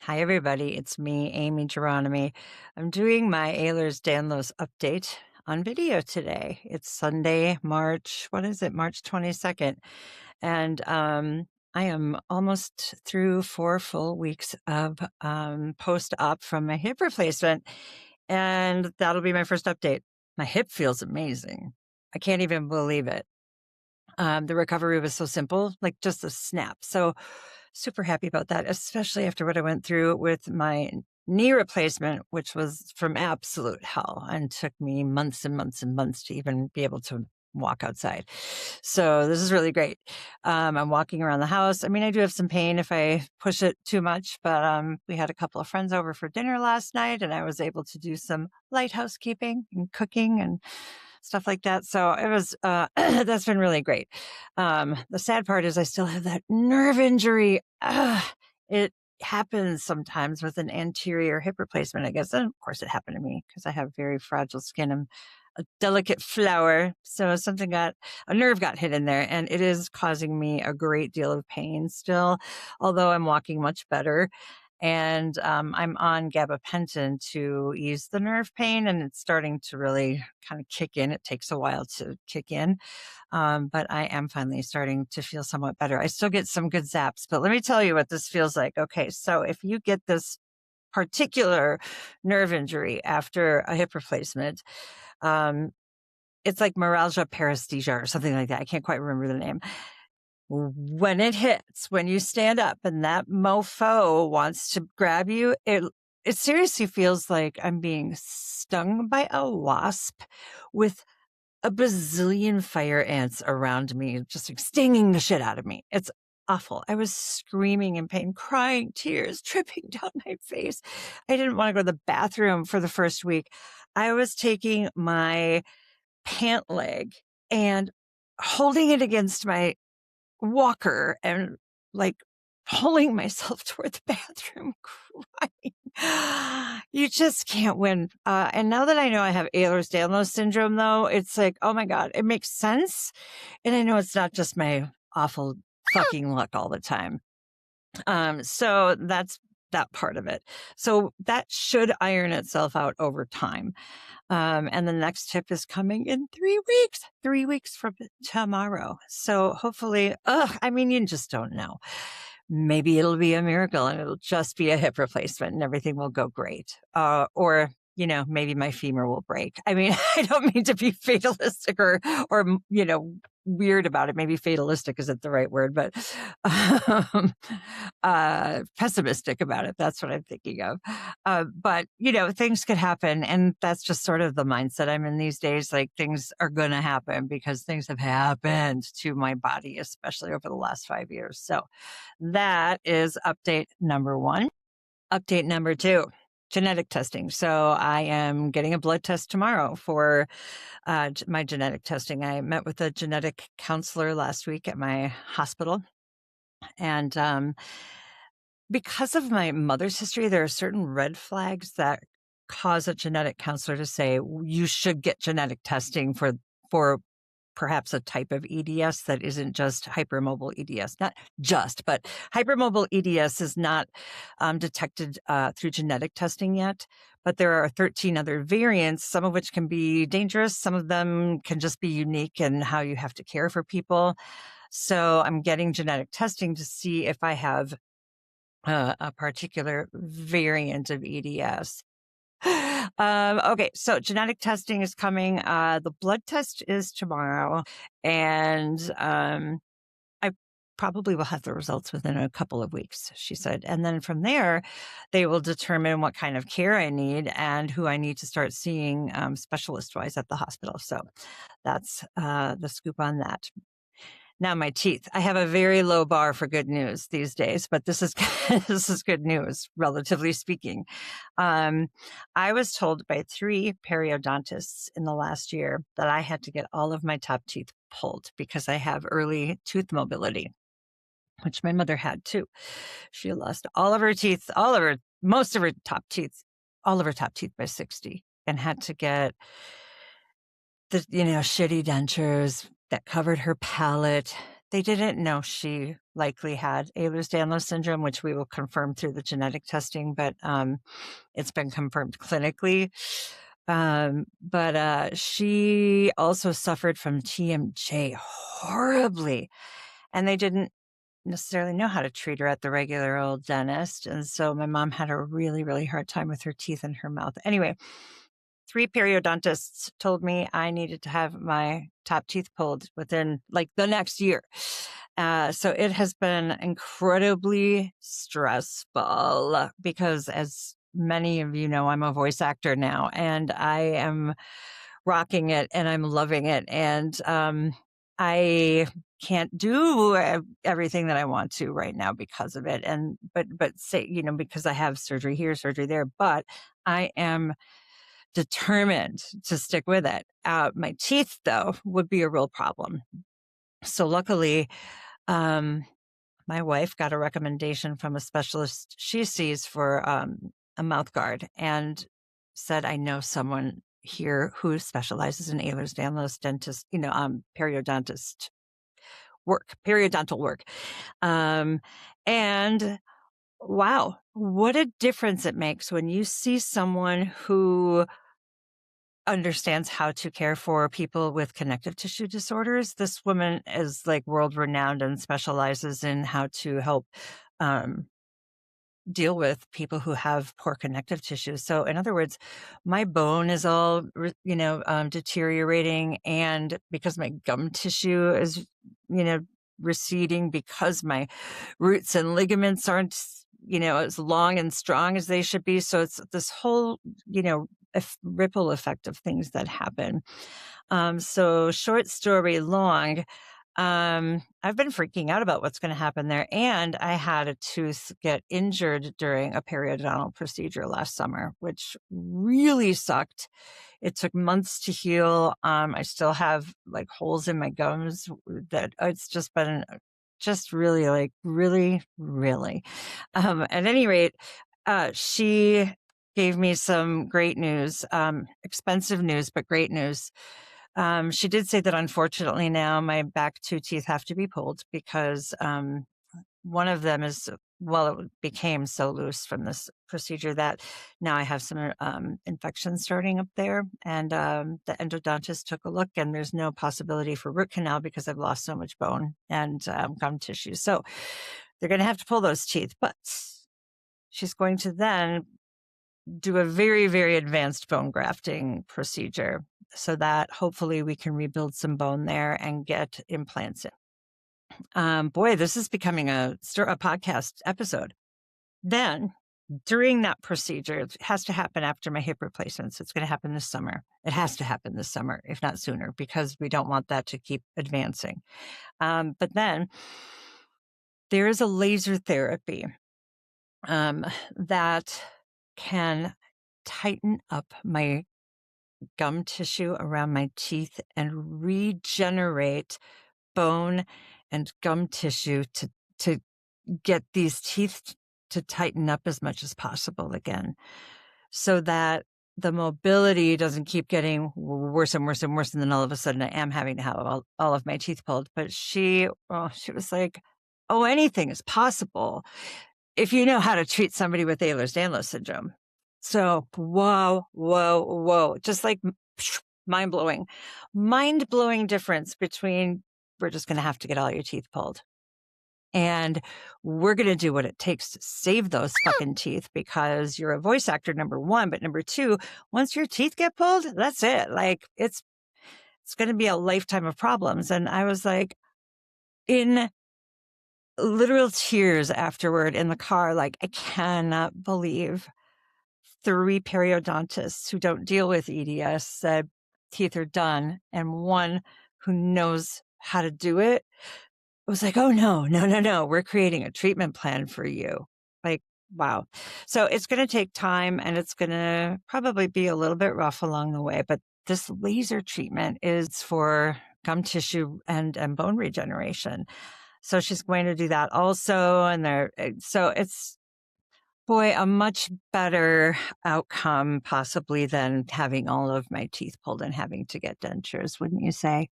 Hi, everybody. It's me, Amy Geronimi. I'm doing my Ehlers-Danlos update on video today. It's Sunday, March 22nd. And I am almost through 4 full weeks of post-op from my hip replacement. And that'll be my first update. My hip feels amazing. I can't even believe it. The recovery was so simple, like just a snap. So super happy about that, especially after what I went through with my knee replacement, which was from absolute hell and took me months and months and months to even be able to walk outside. So this is really great. I'm walking around the house. I mean, I do have some pain if I push it too much, but we had a couple of friends over for dinner last night and I was able to do some light housekeeping and cooking and stuff like that. So it was, that's been really great. The sad part is I still have that nerve injury. It happens sometimes with an anterior hip replacement, I guess. And of course it happened to me because I have very fragile skin. I'm a delicate flower. So a nerve got hit in there and it is causing me a great deal of pain still, although I'm walking much better. And I'm on gabapentin to ease the nerve pain, and it's starting to really kind of kick in. It takes a while to kick in, but I am finally starting to feel somewhat better. I still get some good zaps, but let me tell you what this feels like. Okay, so if you get this particular nerve injury after a hip replacement, um, it's like meralgia paresthesia or something like that. I can't quite remember the name. When it hits, when you stand up and that mofo wants to grab you, it seriously feels like I'm being stung by a wasp with a bazillion fire ants around me, just like stinging the shit out of me. It's awful. I was screaming in pain, crying, tears dripping down my face. I didn't want to go to the bathroom for the first week. I was taking my pant leg and holding it against my walker and like pulling myself toward the bathroom crying. You just can't win. And now that I know I have Ehlers-Danlos syndrome, though, it's like, oh my God, it makes sense. And I know it's not just my awful fucking luck all the time. So that's that part of it. So that should iron itself out over time. And the next tip is coming in 3 weeks from tomorrow. So hopefully, I mean, you just don't know. Maybe it'll be a miracle and it'll just be a hip replacement and everything will go great. Or, maybe my femur will break. I mean, I don't mean to be fatalistic or, weird about it. Maybe fatalistic isn't the right word, but, um, pessimistic about it. That's what I'm thinking of. But, things could happen. And that's just sort of the mindset I'm in these days. Like things are going to happen because things have happened to my body, especially over the last 5 years. So that is update number one. Update number two. Genetic testing. So I am getting a blood test tomorrow for my genetic testing. I met with a genetic counselor last week at my hospital. And because of my mother's history, there are certain red flags that cause a genetic counselor to say you should get genetic testing for perhaps a type of EDS that isn't just hypermobile EDS. Not just, but hypermobile EDS is not detected through genetic testing yet. But there are 13 other variants, some of which can be dangerous. Some of them can just be unique in how you have to care for people. So I'm getting genetic testing to see if I have a particular variant of EDS. Okay, so genetic testing is coming. The blood test is tomorrow, and I probably will have the results within a couple of weeks, she said. And then from there, they will determine what kind of care I need and who I need to start seeing specialist-wise at the hospital. So that's the scoop on that. Now my teeth. I have a very low bar for good news these days, but this is this is good news, relatively speaking. I was told by 3 periodontists in the last year that I had to get all of my top teeth pulled because I have early tooth mobility, which my mother had too. She lost all of her teeth, most of her top teeth, all of her top teeth by 60 and had to get the, shitty dentures that covered her palate. They didn't know she likely had Ehlers-Danlos syndrome, which we will confirm through the genetic testing, but it's been confirmed clinically. But she also suffered from TMJ horribly, and they didn't necessarily know how to treat her at the regular old dentist. And so my mom had a really, really hard time with her teeth and her mouth. Anyway, 3 periodontists told me I needed to have my top teeth pulled within like the next year. So it has been incredibly stressful because, as many of you know, I'm a voice actor now, and I am rocking it and I'm loving it. And I can't do everything that I want to right now because of it. And but say, because I have surgery here, surgery there, but I am determined to stick with it. My teeth, though, would be a real problem. So luckily, my wife got a recommendation from a specialist she sees for a mouth guard, and said, I know someone here who specializes in Ehlers-Danlos dentist, periodontist periodontal work. And wow, what a difference it makes when you see someone who understands how to care for people with connective tissue disorders. This woman is like world renowned and specializes in how to help deal with people who have poor connective tissue. So in other words, my bone is all, deteriorating, and because my gum tissue is, receding, because my roots and ligaments aren't, as long and strong as they should be. So it's this whole, ripple effect of things that happen. So short story long, I've been freaking out about what's going to happen there. And I had a tooth get injured during a periodontal procedure last summer, which really sucked. It took months to heal. I still have like holes in my gums that it's just been just really, like really, really. At any rate, she gave me some great news, expensive news, but great news. She did say that unfortunately now my back 2 teeth have to be pulled because one of them is, well, it became so loose from this procedure that now I have some infection starting up there. And the endodontist took a look, and there's no possibility for root canal because I've lost so much bone and gum tissue. So they're going to have to pull those teeth, but she's going to then do a very, very advanced bone grafting procedure so that hopefully we can rebuild some bone there and get implants in. Boy, this is becoming a podcast episode. Then during that procedure, it has to happen after my hip replacement. So it's going to happen this summer. It has to happen this summer, if not sooner, because we don't want that to keep advancing. But then there is a laser therapy that can tighten up my gum tissue around my teeth and regenerate bone and gum tissue to get these teeth to tighten up as much as possible again, so that the mobility doesn't keep getting worse and worse and worse, and then all of a sudden I am having to have all of my teeth pulled. But she was like, oh, anything is possible if you know how to treat somebody with Ehlers-Danlos syndrome. So, whoa, just like mind-blowing difference between we're just going to have to get all your teeth pulled, and we're going to do what it takes to save those fucking teeth, because you're a voice actor, number one, but number two, once your teeth get pulled, that's it. Like it's going to be a lifetime of problems. And I was like in literal tears afterward in the car, like, I cannot believe 3 periodontists who don't deal with EDS said teeth are done, and one who knows how to do it was like, oh, no, we're creating a treatment plan for you. Like, wow. So it's going to take time, and it's going to probably be a little bit rough along the way, but this laser treatment is for gum tissue and bone regeneration. So she's going to do that also. And so it's, boy, a much better outcome possibly than having all of my teeth pulled and having to get dentures, wouldn't you say?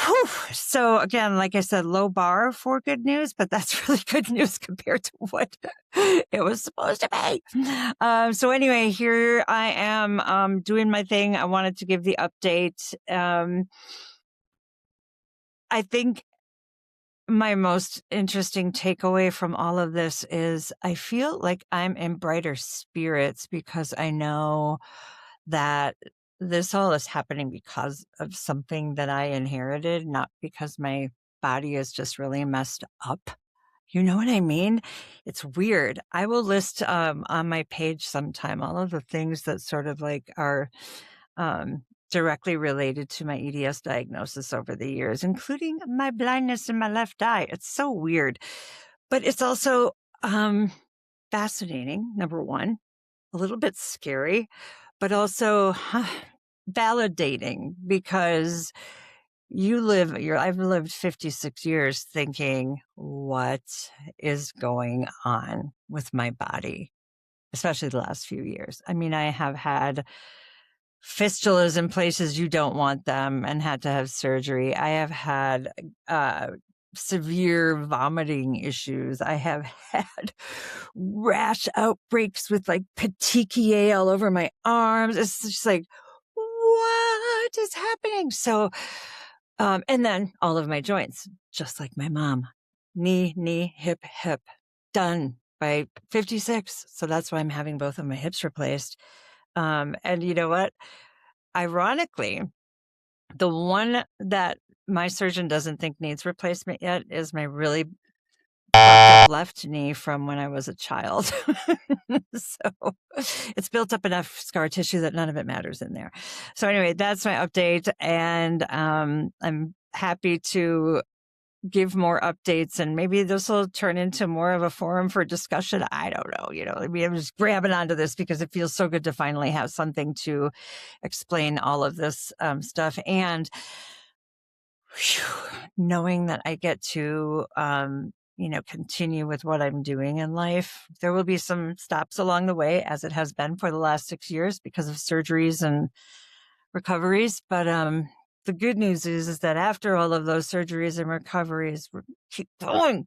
Whew. So again, like I said, low bar for good news, but that's really good news compared to what it was supposed to be. So anyway, here I am doing my thing. I wanted to give the update. I think my most interesting takeaway from all of this is I feel like I'm in brighter spirits because I know that this all is happening because of something that I inherited, not because my body is just really messed up. You know what I mean? It's weird. I will list on my page sometime all of the things that sort of like are um, directly related to my EDS diagnosis over the years, including my blindness in my left eye. It's so weird, but it's also fascinating, number one, a little bit scary, but also validating because I've lived 56 years thinking, what is going on with my body, especially the last few years. I mean, I have had fistulas in places you don't want them and had to have surgery. I have had severe vomiting issues. I have had rash outbreaks with like petechiae all over my arms. It's just like, what is happening? So, and then all of my joints, just like my mom, knee, hip, done by 56. So that's why I'm having both of my hips replaced. And you know what? Ironically, the one that my surgeon doesn't think needs replacement yet is my really fucked up left knee from when I was a child. So it's built up enough scar tissue that none of it matters in there. So anyway, that's my update. And I'm happy to give more updates, and maybe this will turn into more of a forum for discussion. I don't know. I mean, I'm just grabbing onto this because it feels so good to finally have something to explain all of this stuff. And knowing that I get to, continue with what I'm doing in life. There will be some stops along the way, as it has been for the last 6 years because of surgeries and recoveries. But the good news is that after all of those surgeries and recoveries, we keep going.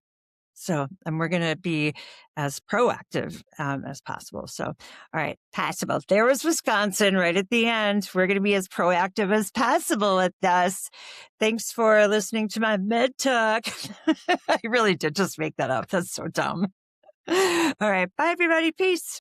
So, and we're going to be as proactive as possible. So, all right, possible. There was Wisconsin right at the end. We're going to be as proactive as possible with this. Thanks for listening to my med talk. I really did just make that up. That's so dumb. All right, bye, everybody. Peace.